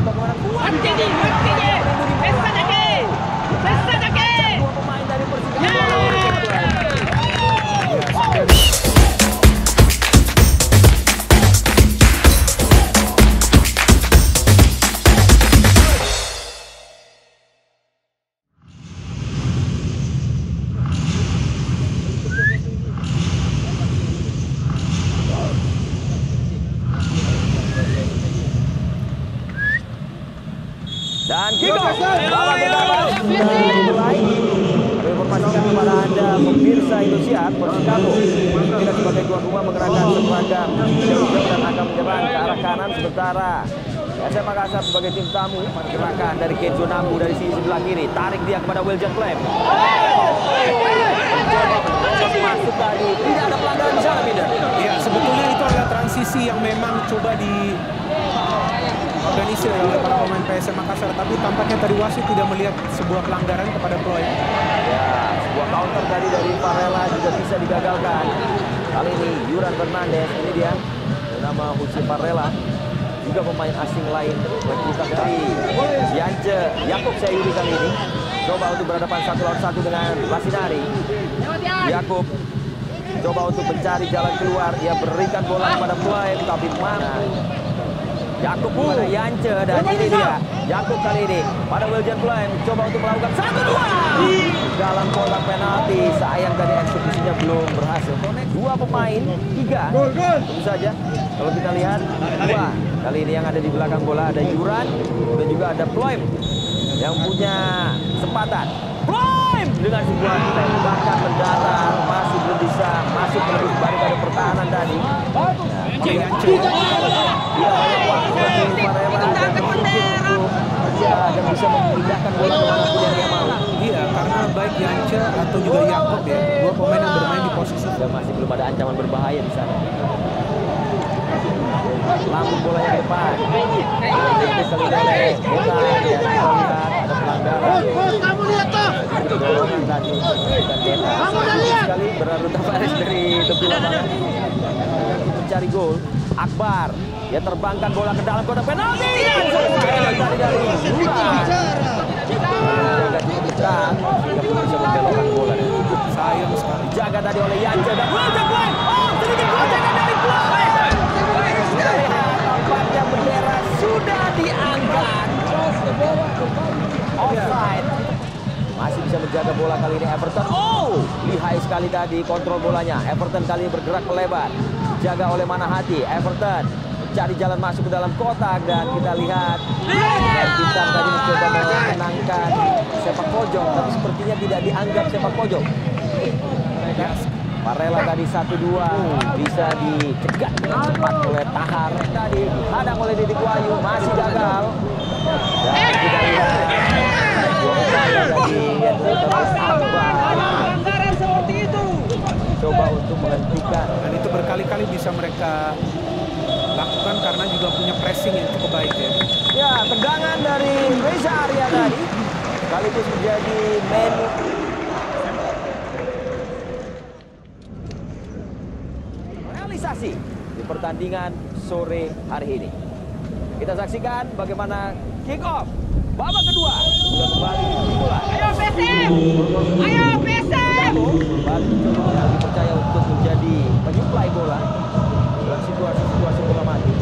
lihat bagaimana kuat jadi Dua pemain dari Persija. Dan kick off. Babak pertama sudah dimulai. Kami informasikan kepada Anda pemirsa Indosiar, Persikabo tidak sebagai tuan rumah mengenakan seragam hijau dan akan menyerang ke arah kanan, sementara SM Makassar sebagai tim tamu pergerakan dari Kenzo Nambu dari sisi sebelah kiri, tarik dia kepada Wiljan Flem. Masuk tadi, tidak ada pelanggaran di sana, Peter. Ya, sebetulnya itu adalah transisi yang memang coba di organisir oleh para pemain PSM Makassar, tapi tampaknya tadi wasit tidak melihat sebuah pelanggaran kepada Ploy. Ya, sebuah counter tadi dari Varela juga bisa digagalkan. Kali ini Yuran Fernandes, ini dia nama Husi Varela, juga pemain asing lain rekrutan dari Yance Yakob Sayuri kali ini coba untuk berhadapan 1 lawan 1 dengan Lasinari. Yakob coba untuk mencari jalan keluar, ia berikan bola kepada Ploy, tapi mana Yakob kepada Yance, dan ini dia Yakob kali ini pada Wiljan Flem coba untuk melakukan 1-2 dalam kotak penalti. Sayang tadi eksekusinya belum berhasil. Dua pemain, 3 tentu saja kalau kita lihat 2 kali ini yang ada di belakang bola, ada Yuran dan juga ada Ploem yang punya kesempatan. Ploem dengan sebuah tembakan mendatar masih belum bisa masuk menembus barikade pertahanan tadi. Dan bisa memindahkan bola kemanapun yang dia mau. Iya, karena baik Yance atau juga Yakob ya, dua pemain yang bermain di posisi dan masih belum ada ancaman berbahaya di sana. Lambung bolanya ke depan. Itu kali oleh Beta, ya, kita lihat ada pelanggaran. Kamu lihat tuh. Itu dorongan tadi untuk Beta. Sekali berlalu Tavares dari tepi lapangan mencari gol. Akbar, dia terbangkan bola ke dalam kotak penalti. Tadi dari Yuran. Jaga cukup dekat, sehingga bisa membelokkan bola. sayang sekali. Jaga tadi oleh Yance dan Wiljan Flem. Oh, sedikit gocekan dari Flem. Tampaknya bendera sudah diangkat. Offside. Masih bisa menjaga bola kali ini Everton. Oh, lihai sekali tadi kontrol bolanya. Everton kali ini bergerak melebar. Jaga oleh Manahati. Everton mencari jalan masuk ke dalam kotak dan kita lihat Bintang tadi mencoba menenangkan sepak pojok, tapi sepertinya tidak dianggap sepak pojok. Varela tadi 1-2 bisa dicegat dengan cepat oleh Tahar. Tadi dihadang oleh Didik Wahyu, masih gagal. Dan kita lihat dua upaya tadi yang dilakukan Akbar. Coba untuk menghentikan. Dan itu berkali-kali bisa mereka lakukan karena juga punya pressing yang cukup baik ya. Ya, tendangan dari Reza Arya tadi sekaligus menjadi menu. Realisasi di pertandingan sore hari ini. Kita saksikan bagaimana kick off babak kedua sudah kembali dimulai. Ayo PSM! Ayo PSM! Kembali mencoba dipercaya untuk menjadi penyuplai bola dalam situasi-situasi bola mati.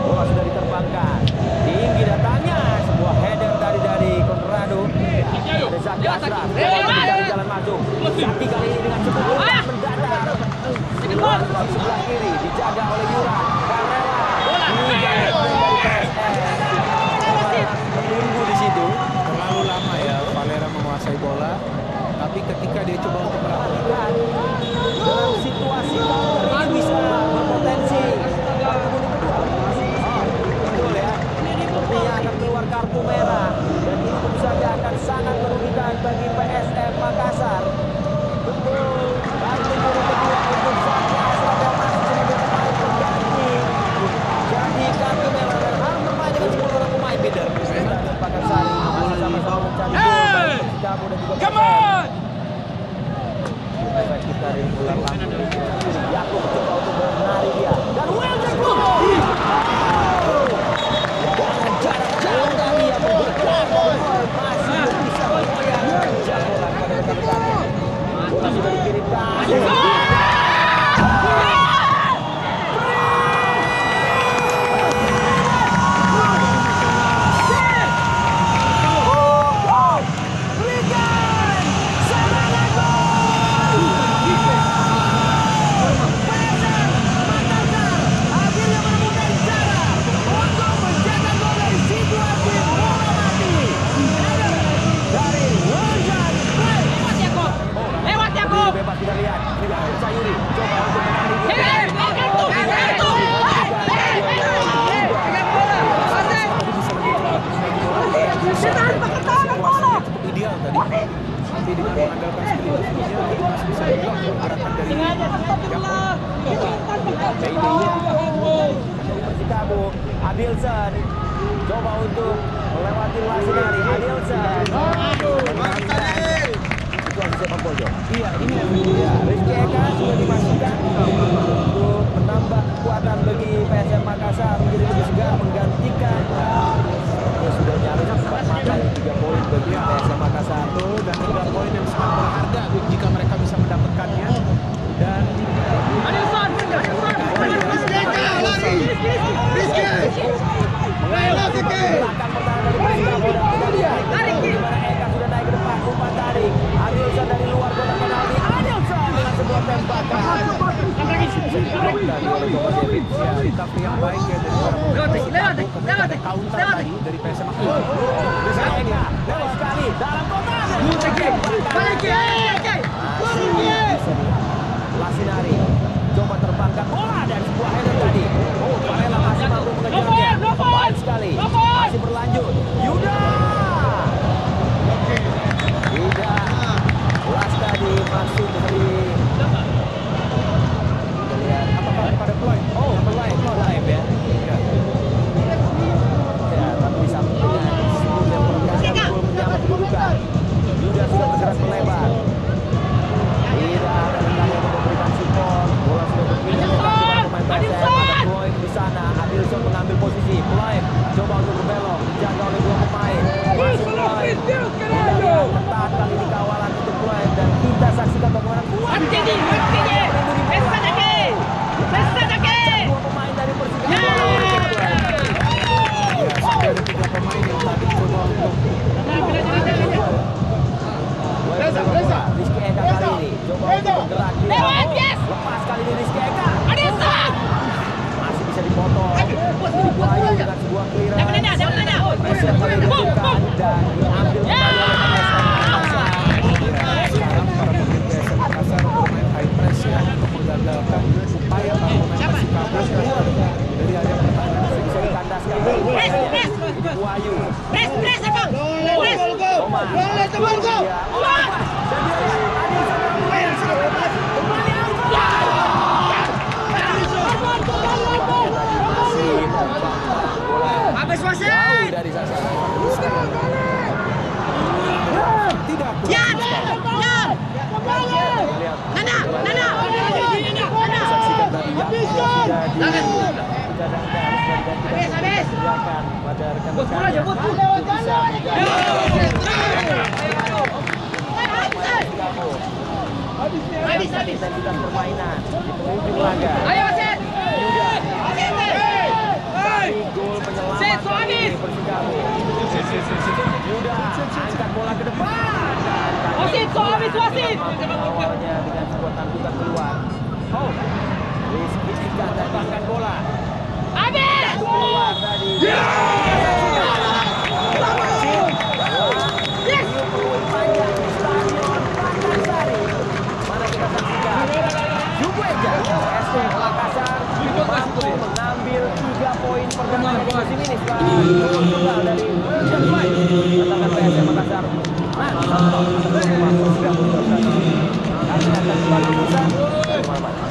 Bola sudah diterbangkan, tinggi datangnya sebuah header dari Conrado. Ada Zaki Ashraf, mencari jalan masuk. Zaki kali ini dengan cukup umpan mendatar. Sebelah kiri dijaga oleh Yuran. Varela menunggu di situ. Terlalu lama ya Varela menguasai bola, tapi ketika dia coba untuk melakukan dalam situasi counter ini bisa berpotensi Adilson coba untuk melewati Lasinari. Adilson situasi sepak bola. Iya, ini Ya, Rizky Eka sudah dimasukkan untuk menambah kekuatan bagi PSM Makassar menjadi lebih segar menggantikan. Dia sudah nyaris 4 mata 3 poin bagi PSM Makassar. dan 3 poin yang sangat berharga jika mereka bisa mendapatkannya. Dan belakang pertahanan dari Persikabo dan kita lihat bagaimana Eka sudah naik ke depan, umpan tarik. Adilson dari luar kotak penalti. Adilson dengan sebuah tembakan. Dari oleh Thomas David. ya, recovery yang baik ya dari para pemain. Kemudian ada counter tadi dari PSM Makassar. Eka lewat sekali dalam kotak. Lasinari coba terbangkan bola dari sebuah header tadi. Oh, Varela masih mampu mengejarnya. Baik sekali. Masih berlanjut. Yuda. Tidak. Bolas tadi masuk dari. Kita lihat Apakah pada Ploy? oh, live ya. Ya, tapi di samping dengan sebelumnya pergerakan gol menjamak kedudukan. Yuda sudah bergerak melebar. Tidak ada rekan yang memberikan support. Bola sudah berpindah ke kaki para pemain PSM. Ada Floyd di sana. Adilson mengambil posisi. Floyd coba untuk berbelok. Dijaga oleh 2 pemain. Masih Floyd. Dijaga ketat kali ini kawalan untuk Floyd. Dan kita saksikan bagaimana kuat. Dua pemain dari Persikabo. Ya, sampai ada 3 pemain yang tadi coba untuk Rizky Eka kali ini coba untuk bergerak di lepas kali ini Rizky Eka masih bisa dipotong. Buayu dengan sebuah clearance. Pressure kali dilakukan dan diambil kembali oleh PSM Makassar. sekarang para pemain PSM Makassar bermain high press ya untuk menggagalkan upaya para pemain Persikabo keluar dari area pertahanan. Bisa dikandaskan. Buayu. Habis wasit. Jauh dari sasaran. Tidak Yan. Nana. Saksikan tadi yang sudah dicadangkan Habis. pada rekan-rekan Aja, untuk bisa menjaga intensitas permainan di penghujung laga. Ayo wasit. Yuda dari gol penyelamat dari Persikabo. Yuda angkat bola ke depan dan Wasit, habis wasit. mampu mengawalnya dengan sebuah tandukan keluar. Oh, Rizky Eka tembakkan bola Habis. keluar tadi. Peluang panjang di Stadion Pakansari. Mana kita saksikan Jugueja PSM Makassar mampu mengambil 3 poin perdana di musim ini setelah gol tunggal dari Janmai. Katakan PSM Makassar nanti atas rumah Persikabo. Kami akan kembali bisa dari mana-mana.